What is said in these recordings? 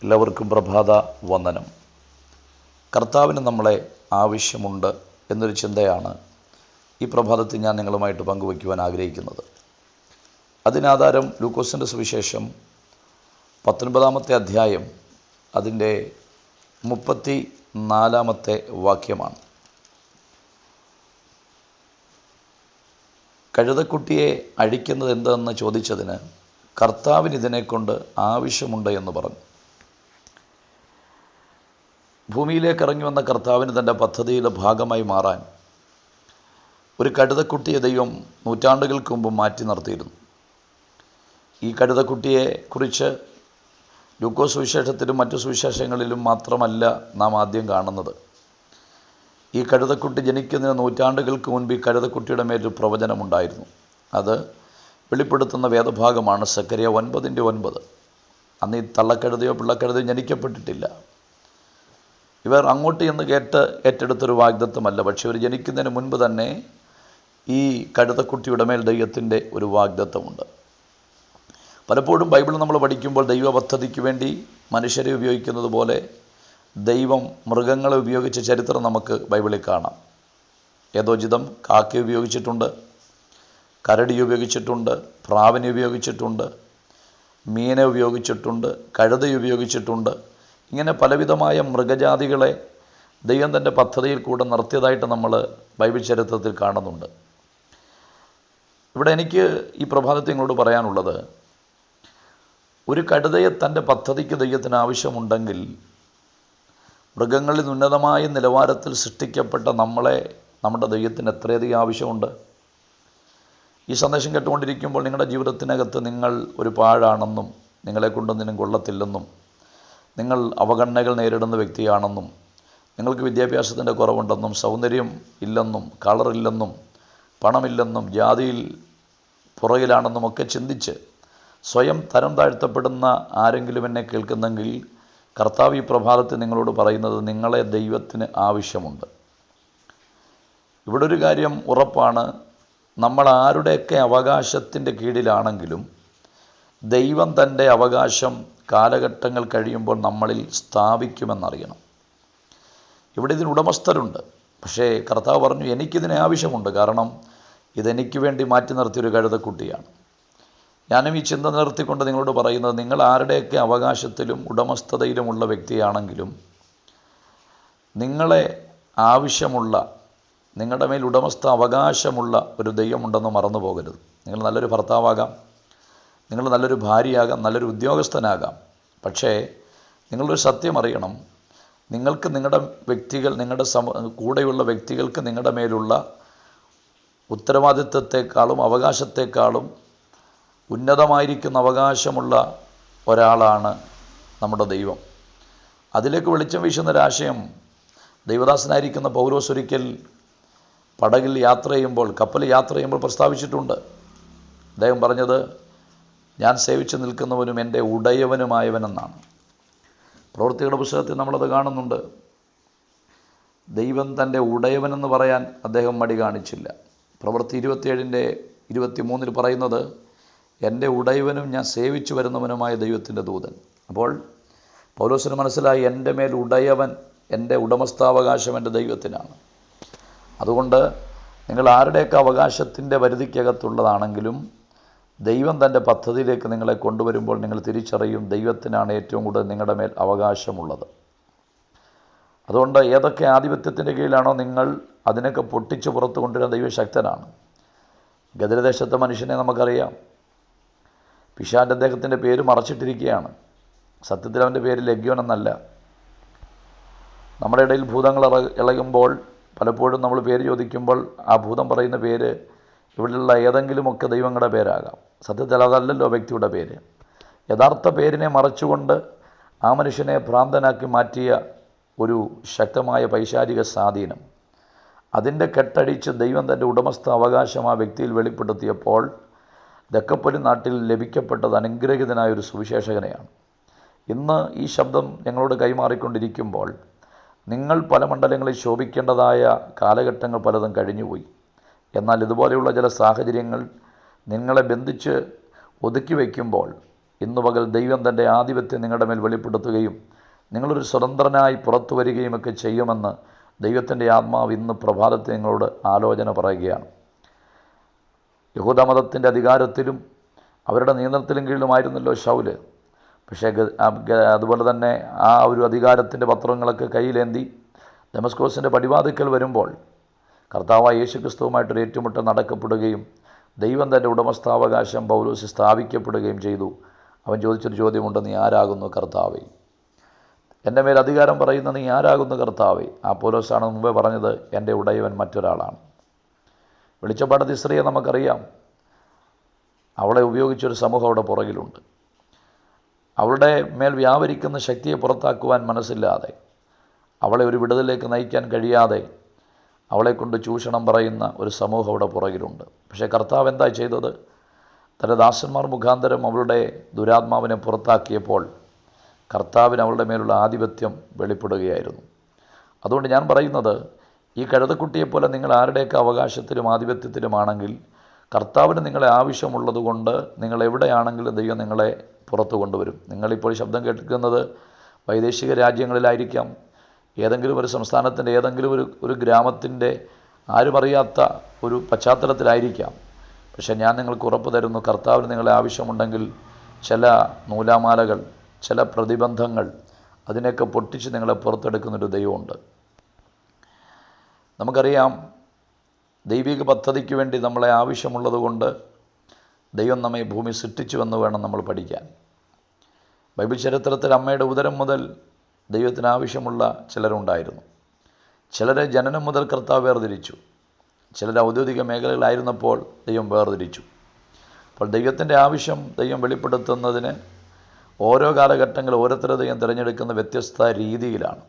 എല്ലാവർക്കും പ്രഭാത വന്ദനം. കർത്താവിന് നമ്മളെ ആവശ്യമുണ്ട് എന്നൊരു ചിന്തയാണ് ഈ പ്രഭാതത്തിൽ ഞാൻ നിങ്ങളുമായിട്ട് പങ്കുവയ്ക്കുവാൻ ആഗ്രഹിക്കുന്നത്. അതിനാധാരം ലൂക്കോസിൻ്റെ സുവിശേഷം 19 അധ്യായം അതിൻ്റെ 34 വാക്യമാണ്. കഴുതക്കുട്ടിയെ അഴിക്കുന്നത് എന്തെന്ന് ചോദിച്ചതിന് കർത്താവിന് ഇതിനെക്കൊണ്ട് ആവശ്യമുണ്ട് എന്ന് പറഞ്ഞു. ഭൂമിയിലേക്ക് ഇറങ്ങി വന്ന കർത്താവിന് തൻ്റെ പദ്ധതിയുടെ ഭാഗമായി മാറാൻ ഒരു കഴുതക്കുട്ടിയെ ദൈവം നൂറ്റാണ്ടുകൾക്ക് മുമ്പ് മാറ്റി നിർത്തിയിരുന്നു. ഈ കഴുതക്കുട്ടിയെ കുറിച്ച് ലൂക്കോസ് സുവിശേഷത്തിലും മറ്റു സുവിശേഷങ്ങളിലും മാത്രമല്ല നാം ആദ്യം കാണുന്നത്. ഈ കഴുതക്കുട്ടി ജനിക്കുന്നതിന് നൂറ്റാണ്ടുകൾക്ക് മുൻപ് ഈ കഴുതക്കുട്ടിയുടെ മേലൊരു പ്രവചനമുണ്ടായിരുന്നു. അത് വെളിപ്പെടുത്തുന്ന വേദഭാഗമാണ് സക്കറിയ 9:9. അന്ന് ഈ തള്ളക്കഴുതയോ പിള്ളക്കഴുതയോ ജനിക്കപ്പെട്ടിട്ടില്ല. ഇവർ അങ്ങോട്ട് എന്ന് ഏറ്റെടുത്തൊരു വാഗ്ദത്തമല്ല. പക്ഷേ ഇവർ ജനിക്കുന്നതിന് മുൻപ് തന്നെ ഈ കഴുതക്കുട്ടിയുടെ മേൽ ദൈവത്തിൻ്റെ ഒരു വാഗ്ദത്തമുണ്ട്. പലപ്പോഴും ബൈബിൾ നമ്മൾ പഠിക്കുമ്പോൾ ദൈവ പദ്ധതിക്ക് വേണ്ടി മനുഷ്യരെ ഉപയോഗിക്കുന്നത് പോലെ ദൈവം മൃഗങ്ങളെ ഉപയോഗിച്ച ചരിത്രം നമുക്ക് ബൈബിളിൽ കാണാം. യഥോചിതം കാക്കയെ ഉപയോഗിച്ചിട്ടുണ്ട്, കരടിയെ ഉപയോഗിച്ചിട്ടുണ്ട്, പ്രാവിനെ ഉപയോഗിച്ചിട്ടുണ്ട്, മീനെ ഉപയോഗിച്ചിട്ടുണ്ട്, കഴുതയെ ഉപയോഗിച്ചിട്ടുണ്ട്. ഇങ്ങനെ പലവിധമായ മൃഗജാതികളെ ദൈവം തൻ്റെ പദ്ധതിയിൽ കൂടെ നിർത്തിയതായിട്ട് നമ്മൾ ബൈബിൾ ചരിത്രത്തിൽ കാണുന്നുണ്ട്. ഇവിടെ എനിക്ക് ഈ പ്രഭാതത്തിൽ നിങ്ങളോട് പറയാനുള്ളത്, ഒരു കഴുതയെ തൻ്റെ പദ്ധതിക്ക് ദൈവത്തിന് ആവശ്യമുണ്ടെങ്കിൽ മൃഗങ്ങളിൽ ഉന്നതമായ നിലവാരത്തിൽ സൃഷ്ടിക്കപ്പെട്ട നമ്മളെ നമ്മുടെ ദൈവത്തിന് എത്രയധികം ആവശ്യമുണ്ട്. ഈ സന്ദേശം കേട്ടുകൊണ്ടിരിക്കുമ്പോൾ നിങ്ങളുടെ ജീവിതത്തിനകത്ത് നിങ്ങൾ ഒരു പാഴാണെന്നും നിങ്ങളെക്കൊണ്ടൊന്നിനും കൊള്ളത്തില്ലെന്നും നിങ്ങൾ അവഗണനകൾ നേരിടുന്ന വ്യക്തിയാണെന്നും നിങ്ങൾക്ക് വിദ്യാഭ്യാസത്തിൻ്റെ കുറവുണ്ടെന്നും സൗന്ദര്യം ഇല്ലെന്നും കളറില്ലെന്നും പണമില്ലെന്നും ജാതിയിൽ പുറകിലാണെന്നും ഒക്കെ ചിന്തിച്ച് സ്വയം തരം താഴ്ത്തപ്പെടുന്ന ആരെങ്കിലും എന്നെ കേൾക്കുന്നെങ്കിൽ കർത്താവ് ഈ പ്രഭാതത്തിൽ നിങ്ങളോട് പറയുന്നത്, നിങ്ങളെ ദൈവത്തിന് ആവശ്യമുണ്ട്. ഇവിടെ ഒരു കാര്യം ഉറപ്പാണ്, നമ്മൾ ആരുടെയൊക്കെ അവകാശത്തിൻ്റെ കീഴിലാണെങ്കിലും ദൈവം തൻ്റെ അവകാശം കാലഘട്ടങ്ങൾ കഴിയുമ്പോൾ നമ്മളിൽ സ്ഥാപിക്കുമെന്നറിയണം. ഇവിടെ ഇതിന് ഉടമസ്ഥരുണ്ട്. പക്ഷേ കർത്താവ് പറഞ്ഞു, എനിക്കിതിന് ആവശ്യമുണ്ട്. കാരണം ഇതെനിക്ക് വേണ്ടി മാറ്റി നിർത്തിയൊരു കഴുതക്കുട്ടിയാണ്. ഞാനും ഈ ചിന്ത നിർത്തിക്കൊണ്ട് നിങ്ങളോട് പറയുന്നത്, നിങ്ങൾ ആരുടെയൊക്കെ അവകാശത്തിലും ഉടമസ്ഥതയിലുമുള്ള വ്യക്തിയാണെങ്കിലും നിങ്ങളെ ആവശ്യമുള്ള, നിങ്ങളുടെ മേൽ ഉടമസ്ഥ അവകാശമുള്ള ഒരു ദൈവമുണ്ടെന്ന് മറന്നു പോകരുത്. നിങ്ങൾ നല്ലൊരു ഭർത്താവാകാം, നിങ്ങൾ നല്ലൊരു ഭാര്യയാകാം, നല്ലൊരു ഉദ്യോഗസ്ഥനാകാം. പക്ഷേ നിങ്ങളൊരു സത്യം അറിയണം, നിങ്ങൾക്ക് നിങ്ങളുടെ കൂടെയുള്ള വ്യക്തികൾക്ക് നിങ്ങളുടെ മേലുള്ള ഉത്തരവാദിത്വത്തെക്കാളും അവകാശത്തെക്കാളും ഉന്നതമായിരിക്കുന്ന അവകാശമുള്ള ഒരാളാണ് നമ്മുടെ ദൈവം. അതിലേക്ക് വെളിച്ചം വീശുന്നൊരാശയം ദൈവദാസനായിരിക്കുന്ന പൗലോസ് ഒരിക്കൽ പടകിൽ കപ്പൽ യാത്ര ചെയ്യുമ്പോൾ പ്രസ്താവിച്ചിട്ടുണ്ട്. അദ്ദേഹം പറഞ്ഞത്, ഞാൻ സേവിച്ച് നിൽക്കുന്നവനും എൻ്റെ ഉടയവനുമായവനെന്നാണ്. പ്രവൃത്തികളുടെ പുസ്തകത്തിൽ നമ്മളത് കാണുന്നുണ്ട്. ദൈവം തൻ്റെ ഉടയവനെന്ന് പറയാൻ അദ്ദേഹം മടി കാണിച്ചില്ല. പ്രവൃത്തി 27:23 പറയുന്നത്, എൻ്റെ ഉടയവനും ഞാൻ സേവിച്ചു വരുന്നവനുമായ ദൈവത്തിൻ്റെ ദൂതൻ. അപ്പോൾ പൗലോസിന് മനസ്സിലായി, എൻ്റെ മേൽ ഉടയവൻ, എൻ്റെ ഉടമസ്ഥാവകാശം എൻ്റെ ദൈവത്തിനാണ്. അതുകൊണ്ട് നിങ്ങൾ ആരുടെയൊക്കെ അവകാശത്തിൻ്റെ പരിധിക്കകത്തുള്ളതാണെങ്കിലും ദൈവം തൻ്റെ പദ്ധതിയിലേക്ക് നിങ്ങളെ കൊണ്ടുവരുമ്പോൾ നിങ്ങൾ തിരിച്ചറിയും, ദൈവത്തിനാണ് ഏറ്റവും കൂടുതൽ നിങ്ങളുടെ മേൽ അവകാശമുള്ളത്. അതുകൊണ്ട് ഏതൊക്കെ ആധിപത്യത്തിൻ്റെ കീഴിലാണോ നിങ്ങൾ, അതിനൊക്കെ പൊട്ടിച്ച് പുറത്ത് കൊണ്ടുവരാൻ ദൈവശക്തനാണ്. ഗദരദേശത്തെ മനുഷ്യനെ നമുക്കറിയാം. പിശാച് അദ്ദേഹത്തിൻ്റെ പേര് മറച്ചിട്ടിരിക്കുകയാണ്. സത്യത്തിൽ അവൻ്റെ പേര് ലഗ്യോൻ എന്നല്ല. നമ്മുടെ ഇടയിൽ ഭൂതങ്ങൾ ഇളകുമ്പോൾ പലപ്പോഴും നമ്മൾ പേര് ചോദിക്കുമ്പോൾ ആ ഭൂതം പറയുന്ന പേര് ഇവിടെയുള്ള ഏതെങ്കിലുമൊക്കെ ദൈവങ്ങളുടെ പേരാകാം. സത്യത്തിൽ അതല്ലല്ലോ വ്യക്തിയുടെ പേര്. യഥാർത്ഥ പേരിനെ മറച്ചുകൊണ്ട് ആ മനുഷ്യനെ ഭ്രാന്തനാക്കി മാറ്റിയ ഒരു ശക്തമായ പൈശാചിക സ്വാധീനം, അതിൻ്റെ കെട്ടടിച്ച് ദൈവം തൻ്റെ ഉടമസ്ഥ അവകാശം ആ വ്യക്തിയിൽ വെളിപ്പെടുത്തിയപ്പോൾ ദക്കപ്പലി നാട്ടിൽ ലഭിക്കപ്പെട്ടത് അനുഗ്രഹീതനായൊരു സുവിശേഷകനെയാണ്. ഇന്ന് ഈ ശബ്ദം ഞങ്ങളോട് കൈമാറിക്കൊണ്ടിരിക്കുമ്പോൾ നിങ്ങൾ പല മണ്ഡലങ്ങളിൽ ശോഭിക്കേണ്ടതായ കാലഘട്ടങ്ങൾ പലതും കഴിഞ്ഞുപോയി. എന്നാൽ ഇതുപോലെയുള്ള ചില സാഹചര്യങ്ങൾ നിങ്ങളെ ബന്ധിച്ച് ഒതുക്കി വയ്ക്കുമ്പോൾ ഇന്നു പകൽ ദൈവം തൻ്റെ ആധിപത്യം നിങ്ങളുടെ മേൽ വെളിപ്പെടുത്തുകയും നിങ്ങളൊരു സ്വതന്ത്രനായി പുറത്തു വരികയും ഒക്കെ ചെയ്യുമെന്ന് ദൈവത്തിൻ്റെ ആത്മാവ് ഇന്ന് പ്രഭാതത്തിൽ നിങ്ങളോട് ആലോചന പറയുകയാണ്. യഹൂദമതത്തിൻ്റെ അധികാരത്തിലും അവരുടെ നിയന്ത്രണത്തിലും കീഴിലുമായിരുന്നല്ലോ ശൗല്. പക്ഷേ അതുപോലെ തന്നെ ആ ഒരു അധികാരത്തിൻ്റെ പത്രങ്ങളൊക്കെ കയ്യിലേന്തി ദമസ്കോസിൻ്റെ പടിവാതിക്കൽ വരുമ്പോൾ കർത്താവായ യേശുക്രിസ്തുവുമായിട്ടൊരു ഏറ്റുമുട്ടൽ നടക്കപ്പെടുകയും ദൈവം തൻ്റെ ഉടമസ്ഥാവകാശം പൗലോസ് സ്ഥാപിക്കപ്പെടുകയും ചെയ്തു. അവൻ ചോദിച്ചൊരു ചോദ്യമുണ്ട്, നീ ആരാകുന്നു കർത്താവേ? എൻ്റെ മേൽ അധികാരം പറയുന്ന നീ ആരാകുന്നു കർത്താവേ? ആ പൗലോസാണ് മുമ്പേ പറഞ്ഞത്, എൻ്റെ ഉടയവൻ മറ്റൊരാളാണ്. വെളിച്ചപ്പാടത്തെ സ്ത്രീയെ നമുക്കറിയാം. അവളെ ഉപയോഗിച്ചൊരു സമൂഹം അവിടെ പുറകിലുണ്ട്. അവളുടെ മേൽ വ്യാപരിക്കുന്ന ശക്തിയെ പുറത്താക്കുവാൻ മനസ്സില്ലാതെ, അവളെ ഒരു വിടുതലിലേക്ക് നയിക്കാൻ കഴിയാതെ അവളെക്കൊണ്ട് ചൂഷണം പറയുന്ന ഒരു സമൂഹം അവിടെ പുറകിലുണ്ട്. പക്ഷേ കർത്താവ് എന്താ ചെയ്തത്? തൻ്റെ ദാസന്മാർ മുഖാന്തരം അവളുടെ ദുരാത്മാവിനെ പുറത്താക്കിയപ്പോൾ കർത്താവിന് അവളുടെ മേലുള്ള ആധിപത്യം വെളിപ്പെടുകയായിരുന്നു. അതുകൊണ്ട് ഞാൻ പറയുന്നത്, ഈ കഴുതക്കുട്ടിയെപ്പോലെ നിങ്ങൾ ആരുടെയൊക്കെ അവകാശത്തിലും ആധിപത്യത്തിലുമാണെങ്കിൽ കർത്താവിന് നിങ്ങളെ ആവശ്യമുള്ളതുകൊണ്ട് നിങ്ങൾ എവിടെയാണെങ്കിലും ദൈവം നിങ്ങളെ പുറത്തു കൊണ്ടുവരും. നിങ്ങളിപ്പോൾ ശബ്ദം കേൾക്കുന്നത് വൈദേശിക രാജ്യങ്ങളിലായിരിക്കാം, ഏതെങ്കിലും ഒരു സംസ്ഥാനത്തിൻ്റെ ഏതെങ്കിലും ഒരു ഗ്രാമത്തിൻ്റെ ആരും അറിയാത്ത ഒരു പശ്ചാത്തലത്തിലായിരിക്കാം. പക്ഷേ ഞാൻ നിങ്ങൾക്ക് ഉറപ്പ് തരുന്നു, കർത്താവിന് നിങ്ങളെ ആവശ്യമുണ്ടെങ്കിൽ ചില നൂലാമാലകൾ, ചില പ്രതിബന്ധങ്ങൾ, അതിനെയൊക്കെ പൊട്ടിച്ച് നിങ്ങളെ പുറത്തെടുക്കുന്നൊരു ദൈവമുണ്ട്. നമുക്കറിയാം, ദൈവിക പദ്ധതിക്ക് വേണ്ടി നമ്മളെ ആവശ്യമുള്ളതുകൊണ്ട് ദൈവം നമ്മെ ഭൂമി സൃഷ്ടിച്ചുവെന്ന് വേണം നമ്മൾ പഠിക്കാൻ. ബൈബിൾ ചരിത്രത്തിൽ അമ്മയുടെ ഉദരം മുതൽ ദൈവത്തിന് ആവശ്യമുള്ള ചിലരുണ്ടായിരുന്നു. ചിലരെ ജനനം മുതൽ കർത്താവ് വേർതിരിച്ചു. ചിലർ ഔദ്യോഗിക മേഖലകളായിരുന്നപ്പോൾ ദൈവം വേർതിരിച്ചു. അപ്പോൾ ദൈവത്തിൻ്റെ ആവശ്യം ദൈവം വെളിപ്പെടുത്തുന്നതിന് ഓരോ കാലഘട്ടങ്ങളിൽ ഓരോരുത്തരെ ദൈവം തിരഞ്ഞെടുക്കുന്ന വ്യത്യസ്ത രീതിയിലാണ്.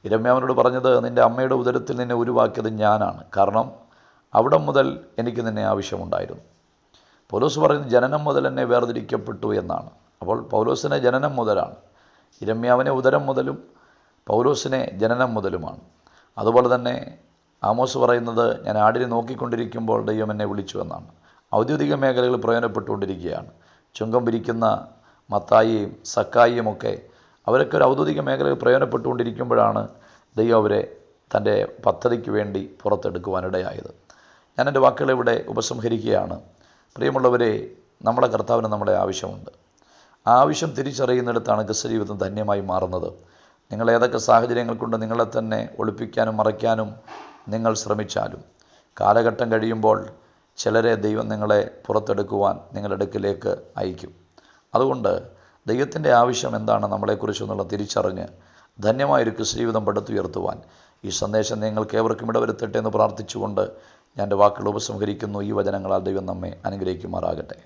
യിരെമ്യാവിനോട് പറഞ്ഞത്, നിൻ്റെ അമ്മയുടെ ഉദരത്തിൽ നിന്നെ ഉരുവാക്കിയത് ഞാനാണ്, കാരണം അവിടെ മുതൽ എനിക്ക് നിന്നെ ആവശ്യമുണ്ടായിരുന്നു. പൗലോസ് പറയുന്നത് ജനനം മുതൽ എന്നെ വേർതിരിക്കപ്പെട്ടു എന്നാണ്. അപ്പോൾ പൗലോസിനെ ജനനം മുതലാണ്, യിരെമ്യാവിനെ ഉദരം മുതലും പൗലോസിനെ ജനനം മുതലുമാണ്. അതുപോലെ തന്നെ ആമോസ് പറയുന്നത്, ഞാൻ ആടിനെ നോക്കിക്കൊണ്ടിരിക്കുമ്പോൾ ദൈവം എന്നെ വിളിച്ചു എന്നാണ്. ഔദ്യോഗിക മേഖലകൾ പ്രയോജനപ്പെട്ടുകൊണ്ടിരിക്കുകയാണ്. ചുങ്കം പിരിക്കുന്ന മത്തായിയും സക്കായിയും ഒക്കെ അവരൊക്കെ ഒരു ഔദ്യോഗിക മേഖലയിൽ പ്രയോജനപ്പെട്ടുകൊണ്ടിരിക്കുമ്പോഴാണ് ദൈവം അവരെ തൻ്റെ പദ്ധതിക്ക് വേണ്ടി പുറത്തെടുക്കുവാനിടയായത്. ഞാൻ എൻ്റെ വാക്കുകളെ ഇവിടെ ഉപസംഹരിക്കുകയാണ്. പ്രിയമുള്ളവരെ, നമ്മുടെ കർത്താവിന് നമ്മളെ ആവശ്യമുണ്ട്. ആ ആവശ്യം തിരിച്ചറിയുന്നിടത്താണ് ക്രിസ്തുജീവിതം ധന്യമായി മാറുന്നത്. നിങ്ങൾ ഏതൊക്കെ സാഹചര്യങ്ങൾ കൊണ്ട് നിങ്ങളെ തന്നെ ഒളിപ്പിക്കാനും മറയ്ക്കാനും നിങ്ങൾ ശ്രമിച്ചാലും കാലഘട്ടം കഴിയുമ്പോൾ ചിലരെ ദൈവം നിങ്ങളെ പുറത്തെടുക്കുവാൻ നിങ്ങളുടെ അടുക്കിലേക്ക് അയക്കും. അതുകൊണ്ട് ദൈവത്തിൻ്റെ ആവശ്യം എന്താണ് നമ്മളെക്കുറിച്ചെന്നുള്ള തിരിച്ചറിഞ്ഞ് ധന്യമായൊരു ക്രിസ്തുജീവിതം പടുത്തുയർത്തുവാൻ ഈ സന്ദേശം നിങ്ങൾക്ക് ഏവർക്കും ഇടവരുത്തട്ടെ എന്ന് പ്രാർത്ഥിച്ചുകൊണ്ട് ഞാൻ എൻ്റെ വാക്കുകൾ ഉപസംഹരിക്കുന്നു. ഈ വചനങ്ങളാൽ ദൈവം നമ്മെ അനുഗ്രഹിക്കുമാറാകട്ടെ.